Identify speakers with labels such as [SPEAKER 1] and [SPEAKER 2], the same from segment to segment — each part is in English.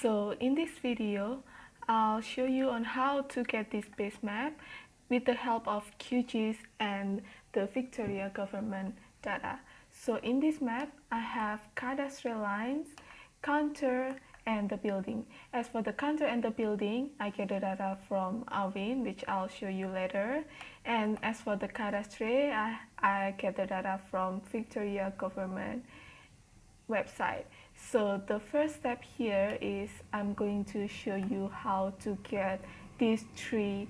[SPEAKER 1] So in this video, I'll show you on how to get this base map with the help of Qgis and the Victoria government data. So in this map, I have cadastral lines, counter, and the building. As for the counter and the building, I get the data from AURIN, which I'll show you later. And as for the cadastre, I get the data from Victoria government website. So the first step here is I'm going to show you how to get these three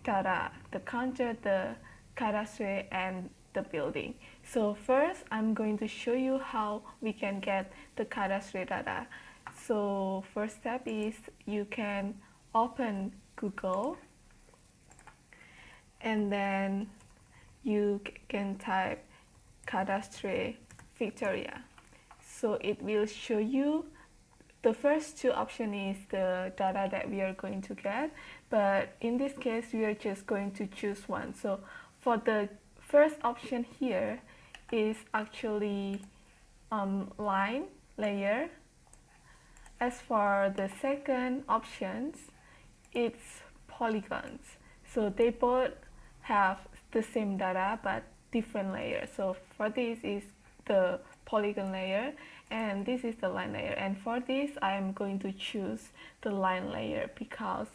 [SPEAKER 1] data: the counter, the cadastre, and the building. So first I'm going to show you how we can get the cadastre data. So first step is you can open Google and then you can type cadastre Victoria. So it will show you the first two options is the data that we are going to get, but in this case we are just going to choose one. So for the first option here is actually line layer. As for the second options, it's polygons. So they both have the same data but different layers. So for this is the polygon layer and this is the line layer, and for this I am going to choose the line layer because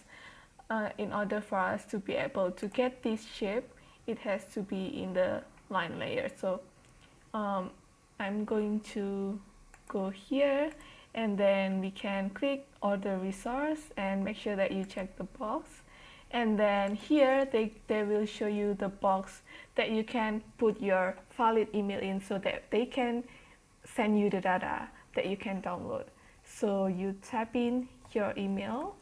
[SPEAKER 1] in order for us to be able to get this shape, it has to be in the line layer. So I'm going to go here and then we can click order resource and make sure that you check the box, and then here they will show you the box that you can put your valid email in so that they can send you the data that you can download. So you type in your email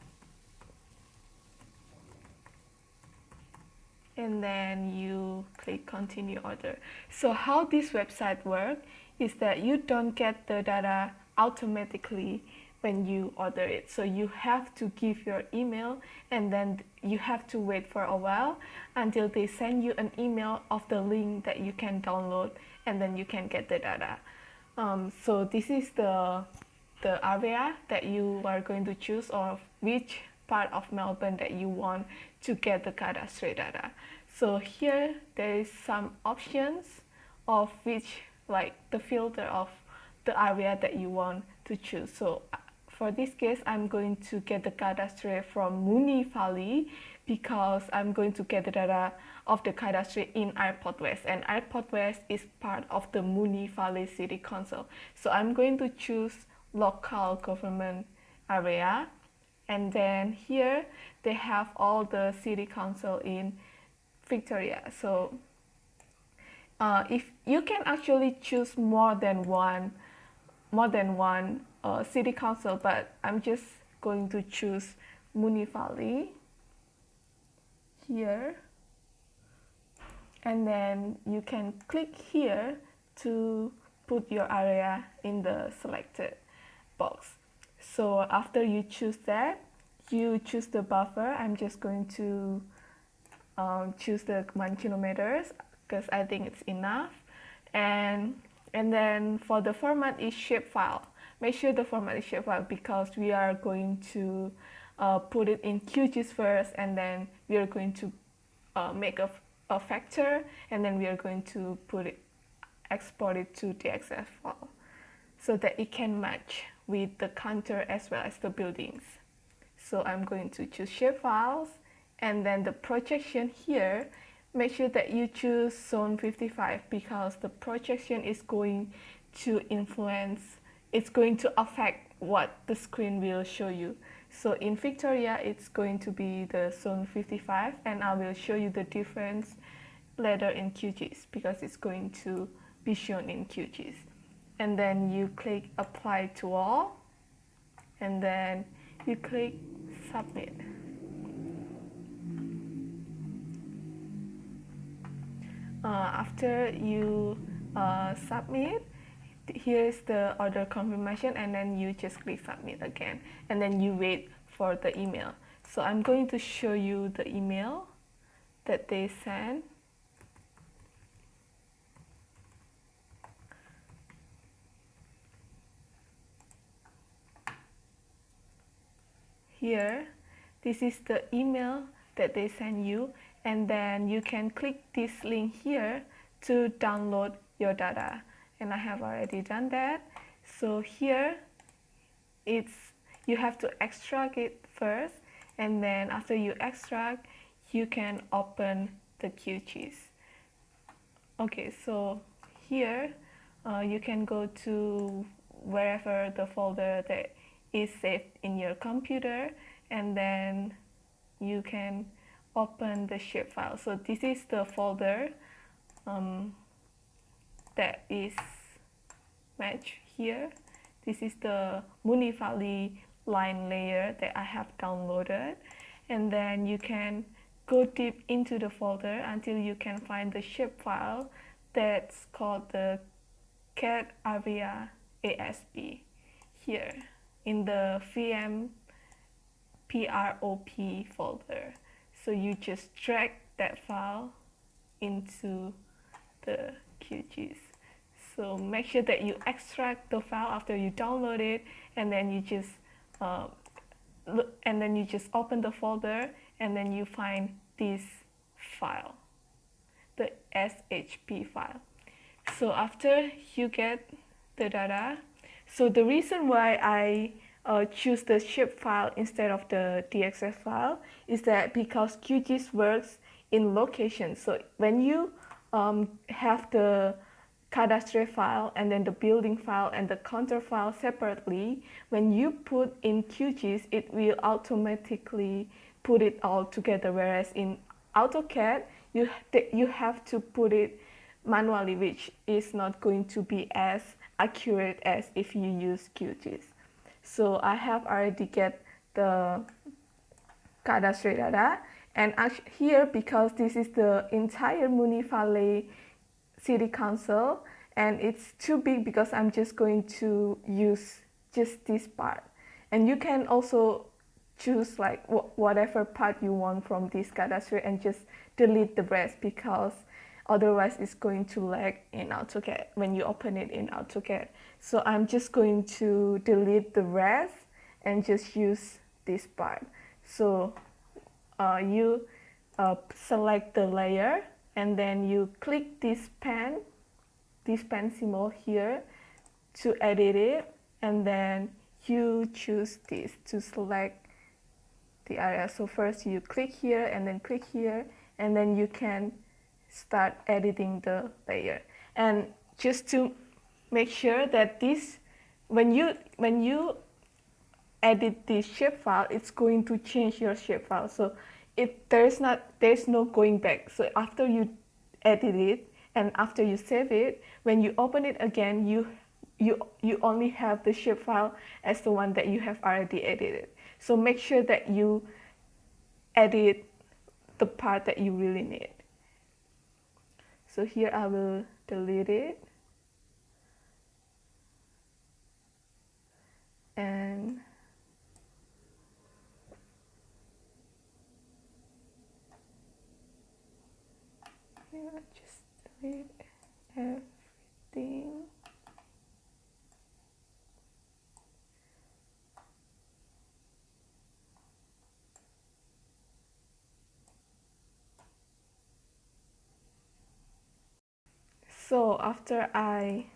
[SPEAKER 1] and then you click continue order. So how this website works is that you don't get the data automatically when you order it. So you have to give your email and then you have to wait for a while until they send you an email of the link that you can download, and then you can get the data. So this is the area that you are going to choose, or which part of Melbourne that you want to get the cadastre data. So here there is some options of which, like the filter of the area that you want to choose. So for this case, I'm going to get the cadastre from Moonee Valley because I'm going to get the data of the cadastre in Airport West, and Airport West is part of the Moonee Valley City Council. So I'm going to choose local government area, and then here they have all the city council in Victoria. So if you can actually choose more than one city council, but I'm just going to choose Moonee Valley here, and then you can click here to put your area in the selected box. So after you choose that, you choose the buffer. I'm just going to choose the 1 kilometers because I think it's enough, and then for the format is shapefile. Make sure the format is shapefile because we are going to put it in Qgis first, and then we are going to make a vector, and then we are going to export it to the DXF file so that it can match with the counter as well as the buildings. So I'm going to choose shapefiles, and then the projection here, make sure that you choose zone 55 because the projection is going to influence, it's going to affect what the screen will show you. So in Victoria, it's going to be the zone 55, and I will show you the difference later in Qgis because it's going to be shown in Qgis. And then you click apply to all, and then you click submit. After you submit, here's the order confirmation, and then you just click submit again, and then you wait for the email. So I'm going to show you the email that they sent. here, this is the email that they send you, and then you can click this link here to download your data, and I have already done that. So here you have to extract it first, and then after you extract, you can open the Qgis. Okay, so here you can go to wherever the folder that is saved in your computer, and then you can open the shapefile. So this is the folder that is matched here. This is the Munifali line layer that I have downloaded, and then you can go deep into the folder until you can find the shapefile that's called the CAD area ASP here in the VMPROP folder. So you just drag that file into the Qgis. So make sure that you extract the file after you download it, and then you just open the folder, and then you find this file, the SHP file. So after you get the data, so the reason why I choose the shape file instead of the DXF file is that because Qgis works in location. So when you have the cadastre file and then the building file and the counter file separately, when you put in Qgis, it will automatically put it all together, whereas in AutoCAD, you have to put it manually, which is not going to be as accurate as if you use Qgis. So I have already get the cadastre data, and here, because this is the entire Munifali City Council, and it's too big because I'm just going to use just this part. And you can also choose like whatever part you want from this cadastre and just delete the rest, because otherwise it's going to lag in AutoCAD when you open it in AutoCAD. So I'm just going to delete the rest and just use this part. So you select the layer, and then you click this pen symbol here to edit it, and then you choose this to select the area. So first you click here and then click here, and then you can start editing the layer. And just to make sure that this, when you edit this shapefile, it's going to change your shapefile. So there's no going back. So after you edit it and after you save it, when you open it again, you only have the shapefile as the one that you have already edited. So make sure that you edit the part that you really need. So here I will delete it, and here just delete everything. So after I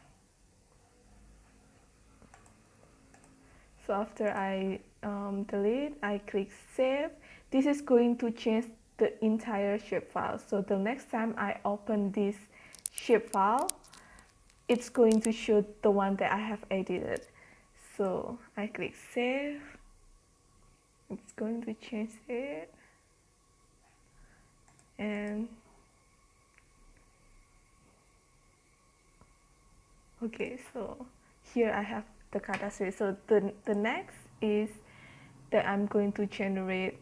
[SPEAKER 1] delete, I click save. This is going to change the entire shapefile. So the next time I open this shapefile, it's going to show the one that I have edited. So I click save. It's going to change it, and okay, so here I have the cadastre. So the next is that I'm going to generate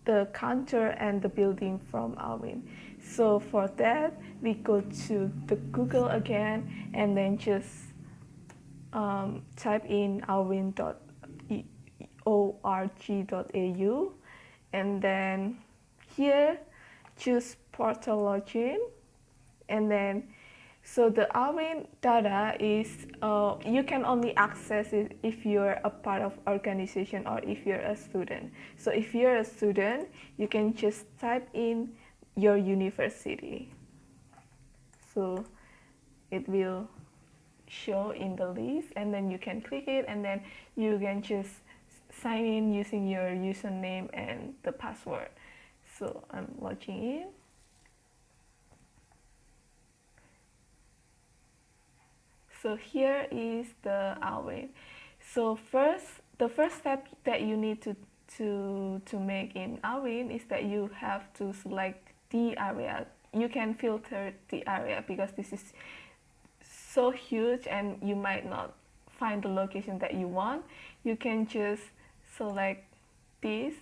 [SPEAKER 1] the counter and the building from AURIN. So for that, we go to the Google again, and then just type in aurin.org.au, and then here choose portal login, and then so the AURIN data is you can only access it if you're a part of organization or if you're a student. So if you're a student, you can just type in your university. So it will show in the list, and then you can click it, and then you can just sign in using your username and the password. So I'm logging in. So here is the AURIN. So the first step that you need to make in AURIN is that you have to select the area. You can filter the area because this is so huge and you might not find the location that you want. You can just select this,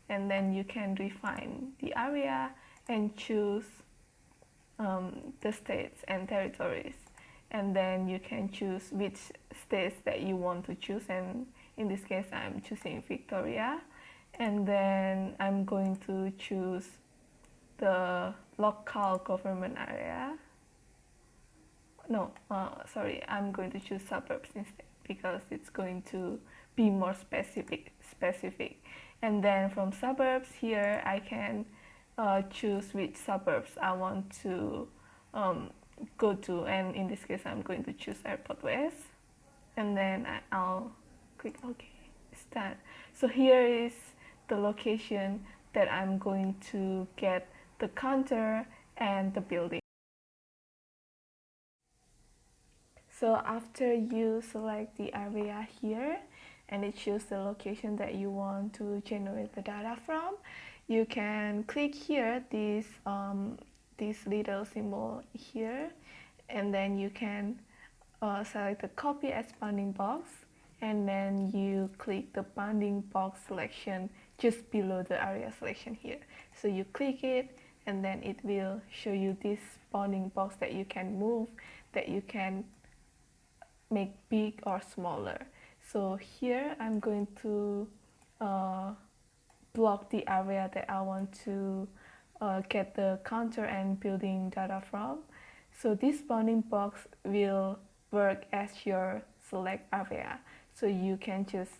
[SPEAKER 1] and then you can refine the area and choose the states and territories, and then you can choose which states that you want to choose, and in this case I'm choosing Victoria, and then I'm going to choose the local government area. No, sorry, I'm going to choose suburbs instead because it's going to be more specific. And then from suburbs here I can choose which suburbs I want to go to, and in this case I'm going to choose Airport West, and then I'll click OK. It's done. So here is the location that I'm going to get the counter and the building. So after you select the area here and it shows the location that you want to generate the data from, you can click here this little symbol here, and then you can select the copy as bounding box, and then you click the bounding box selection just below the area selection here. So you click it, and then it will show you this bounding box that you can move, that you can make big or smaller. So here I'm going to block the area that I want to get the counter and building data from. So this bounding box will work as your select area. So you can just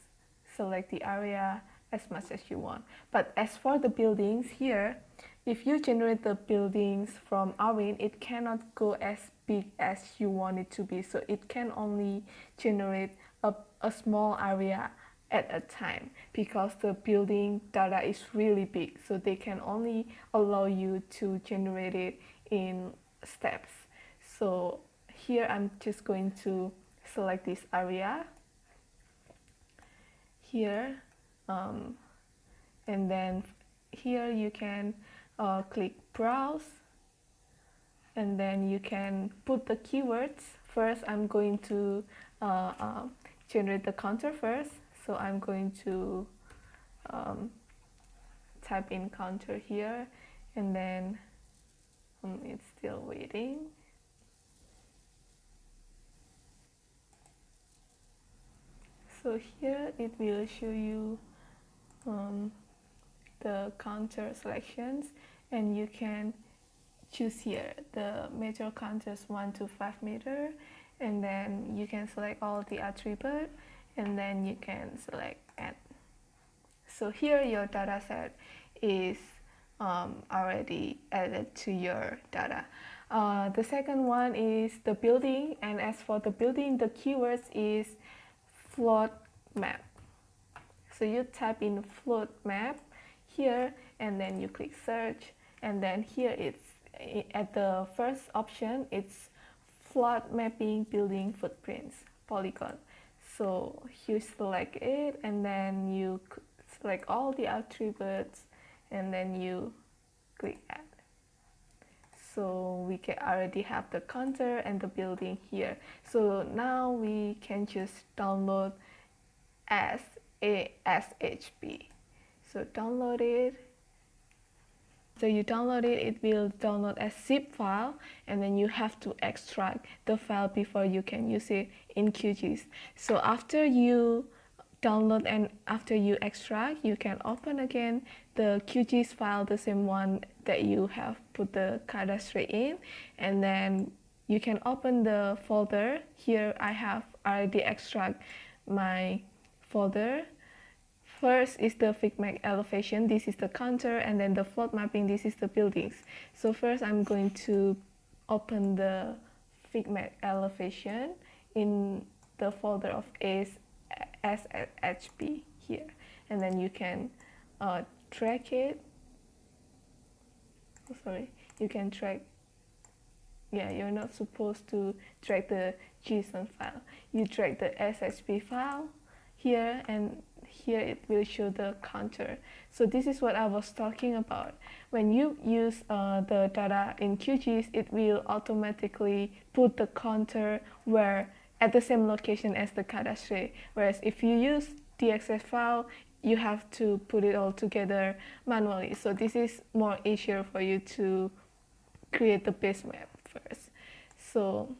[SPEAKER 1] select the area as much as you want. But as for the buildings here, if you generate the buildings from AURIN, it cannot go as big as you want it to be. So it can only generate a small area at a time because the building data is really big. So they can only allow you to generate it in steps. So here I'm just going to select this area here, and then here you can click browse, and then you can put the keywords. First I'm going to generate the counter first, so I'm going to type in counter here, and then it's still waiting. So here it will show you the counter selections, and you can choose here the major counters 1 to 5 meter, and then you can select all the attribute, and then you can select add. So here your data set is already added to your data. The second one is the building, and as for the building, the keywords is float map. So you type in float map here, and then you click search, and then here it's at the first option, it's float mapping building footprints polygon. So you select it, and then you select all the attributes, and then you click add. So we can already have the counter and the building here. So now we can just download as a SHP. So download it. So you download it, it will download as zip file, and then you have to extract the file before you can use it in Qgis. So after you download and after you extract, you can open again the Qgis file, the same one that you have put the cadastre in, and then you can open the folder. Here I have already extract my folder. First is the VICMAP elevation, this is the counter, and then the flood mapping, this is the buildings. So first I'm going to open the VICMAP elevation in the folder of SHP here, and then you can track it. Oh, sorry, you can track. Yeah, you're not supposed to drag the JSON file. You drag the SHP file here, and here it will show the counter. So this is what I was talking about. When you use the data in Qgis, it will automatically put the counter where at the same location as the cadastre. Whereas if you use DXF file, you have to put it all together manually. So this is more easier for you to create the base map first. So,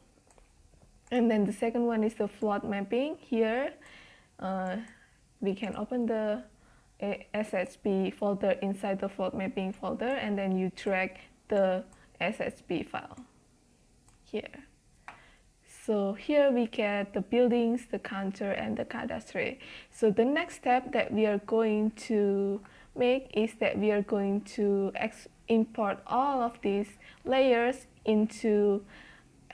[SPEAKER 1] and then the second one is the flood mapping. Here we can open the SHP folder inside the flood mapping folder, and then you drag the SHP file here. So here we get the buildings, the counter, and the cadastre. So the next step that we are going to make is that we are going to import all of these layers into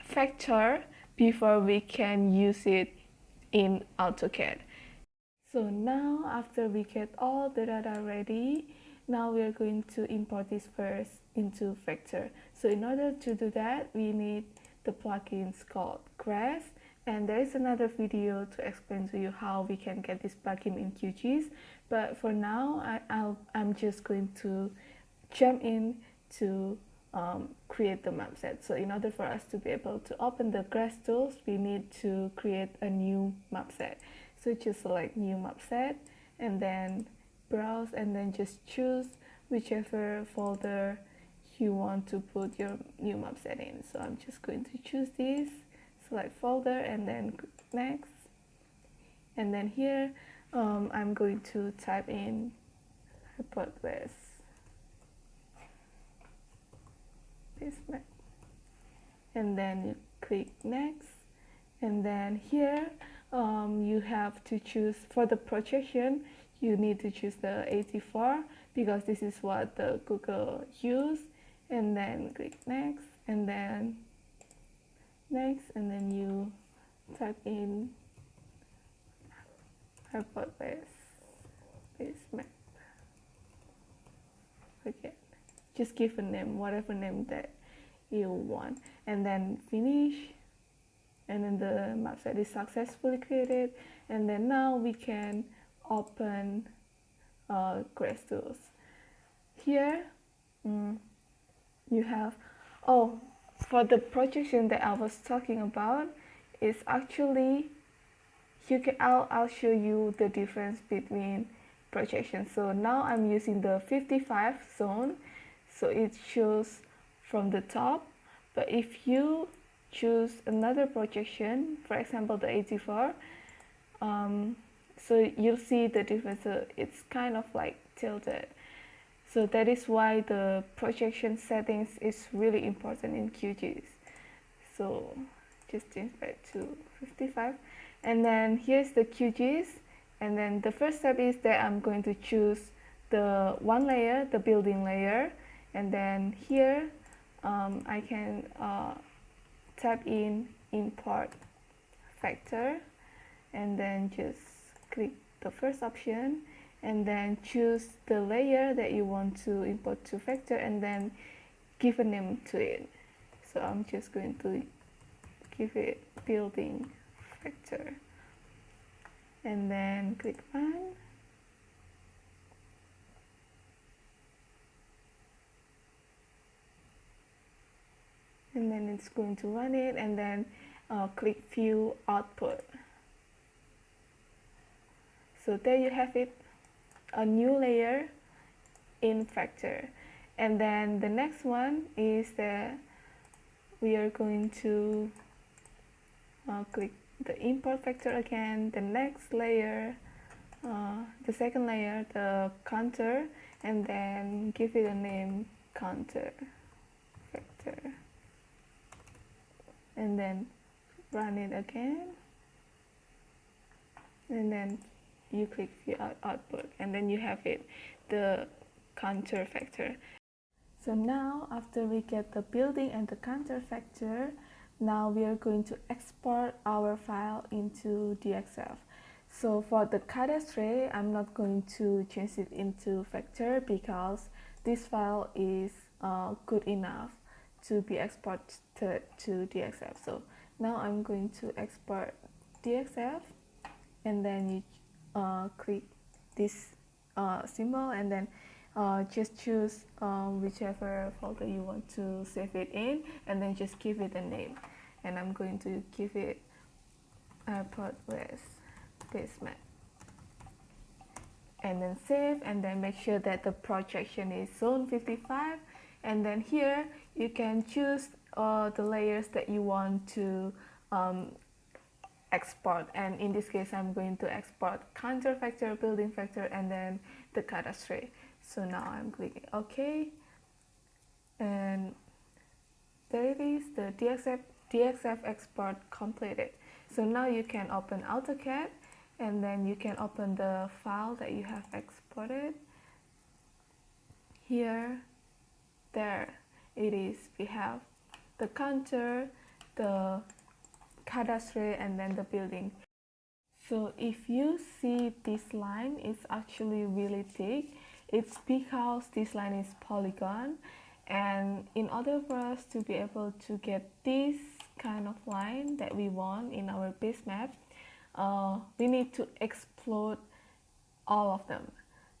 [SPEAKER 1] vector before we can use it in AutoCAD. So now after we get all the data ready, now we are going to import this first into vector. So in order to do that, we need the plugins called Qgis, and there is another video to explain to you how we can get this plugin in Qgis. But for now, I'm just going to jump in to create the map set. So in order for us to be able to open the Qgis tools, we need to create a new map set. So just select new map set, and then browse, and then just choose whichever folder you want to put your new map set in. So I'm just going to choose this, select folder, and then next. And then here I'm going to type in hypothesis map, and then you click next. And then here you have to choose for the projection. You need to choose the 84 because this is what the Google use. And then click next, and then next, and then you type in hypothesis map. Okay, just give a name, whatever name that you want, and then finish. And then the map set is successfully created, and then now we can open Qgis tools. Here you have, for the projection that I was talking about, is actually I'll show you the difference between projections. So now I'm using the 55 zone, so it shows from the top. But if you choose another projection, for example the 84, so you'll see the difference. So it's kind of like tilted. So that is why the projection settings is really important in Qgis. So just change back to 55, and then here's the Qgis. And then the first step is that I'm going to choose the one layer, the building layer, and then here I can type in import vector, and then just click the first option, and then choose the layer that you want to import to vector, and then give a name to it. So I'm just going to give it building vector, and then click run. And then it's going to run it, and then click view output. So there you have it, a new layer in vector. And then the next one is that we are going to click the import vector again, the next layer, the second layer, the counter, and then give it a name, counter vector. and then run it again, and then you click view output, and then you have it, the counter factor. So now after we get the building and the counter factor, now we are going to export our file into DXF. So for the cadastre, I'm not going to change it into vector because this file is good enough to be exported to DXF. So now I'm going to export DXF, and then you click this symbol, and then just choose whichever folder you want to save it in, and then just give it a name. And I'm going to give it Airport West VICMAP, and then save, and then make sure that the projection is zone 55, and then here you can choose the layers that you want to export, and in this case I'm going to export counter factor, building factor, and then the cadastre. So now I'm clicking OK, and there it is, the DXF export completed. So now you can open AutoCAD, and then you can open the file that you have exported. Here, there it is. We have the counter, the cadastre, and then the building. So if you see this line is actually really thick, it's because this line is polygon, and in order for us to be able to get this kind of line that we want in our base map, we need to explode all of them.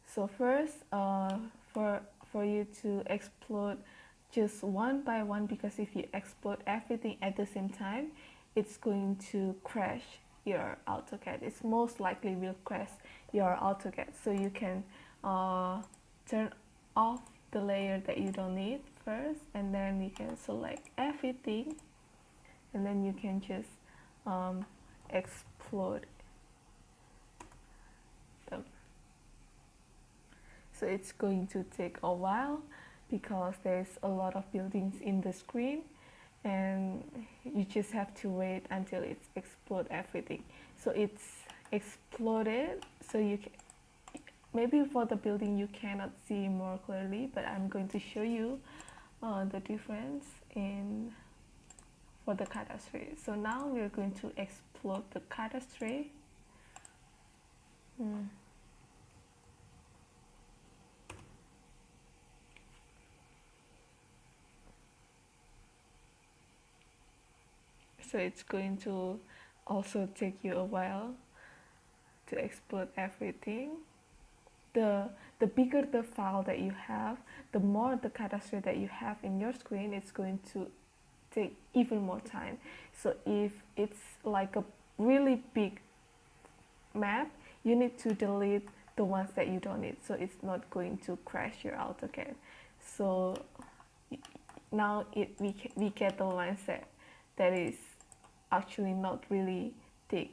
[SPEAKER 1] So first, for you to explode just one by one, because if you explode everything at the same time, it's going to crash your AutoCAD. It's most likely will crash your AutoCAD. So you can turn off the layer that you don't need first, and then you can select everything, and then you can just explode them. So it's going to take a while because there's a lot of buildings in the screen, and you just have to wait until it's explode everything. So it's exploded, so you can, maybe for the building you cannot see more clearly, but I'm going to show you the difference for the cadastre. So now we're going to explode the cadastre. So it's going to also take you a while to explode everything. The bigger the file that you have, the more the cadastre that you have in your screen, it's going to take even more time. So if it's like a really big map, you need to delete the ones that you don't need, so it's not going to crash your AutoCAD. So now we get the line set that is actually not really thick.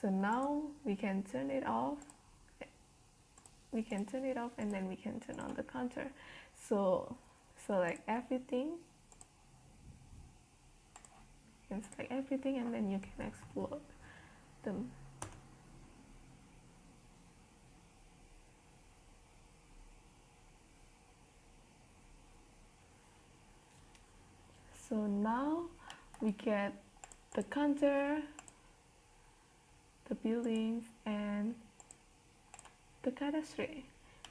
[SPEAKER 1] So now we can turn it off. We can turn it off, and then we can turn on the counter. So select everything. You can select everything, and then you can explode them. So now we get the counter, the buildings, and the cadastre.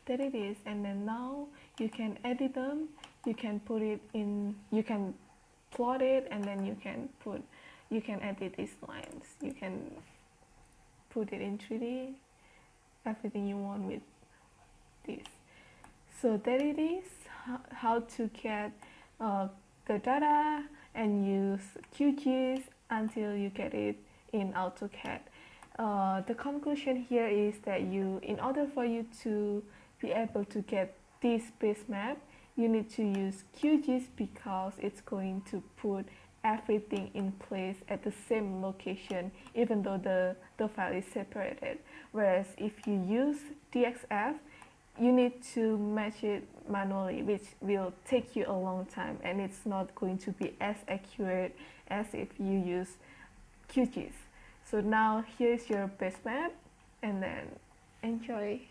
[SPEAKER 1] There it is. And then now you can edit them, you can put it in, you can plot it, and then you can edit these lines, you can put it in 3D, everything you want with this. So there it is, how to get the data and use Qgis until you get it in AutoCAD. The conclusion here is that in order for you to be able to get this base map, you need to use Qgis because it's going to put everything in place at the same location, even though the file is separated. Whereas if you use DXF, you need to match it manually, which will take you a long time, and it's not going to be as accurate as if you use Qgis. So now here's your base map, and then enjoy.